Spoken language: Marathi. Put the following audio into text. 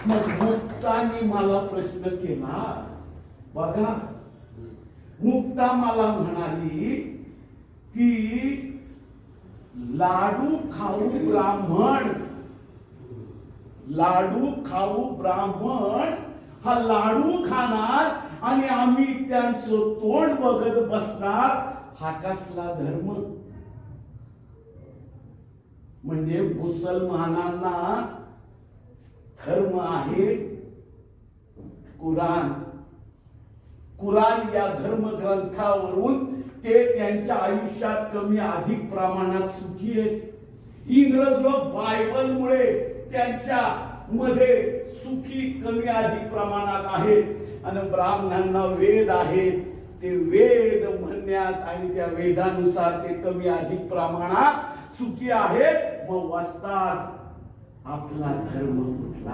मग मुक्ताने मला प्रश्न केला, बघा मुक्ता मला म्हणाली की लाडू खाऊ ब्राह्मण, लाडू खाऊ ब्राह्मण हा लाडू खाणार आणि आम्ही त्यांचं तोंड बघत बसणार, हा कसला धर्म? म्हणजे मुसलमानांना धर्म आहे कुराण. कुराण या धर्म ग्रंथावरून ते त्यांच्या आयुष्यात कमी अधिक प्रमाणात सुखी आहेत. इंग्रज लोक बायबलमुळे त्यांच्या मध्ये सुखी कमी अधिक प्रमाणात आहेत आणि ब्राह्मणांना वेद आहेत, ते वेद म्हणण्यात आणि त्या वेदानुसार ते कमी अधिक प्रमाणात सुखी आहेत. मग वाचतात आपला धर्म कुठला?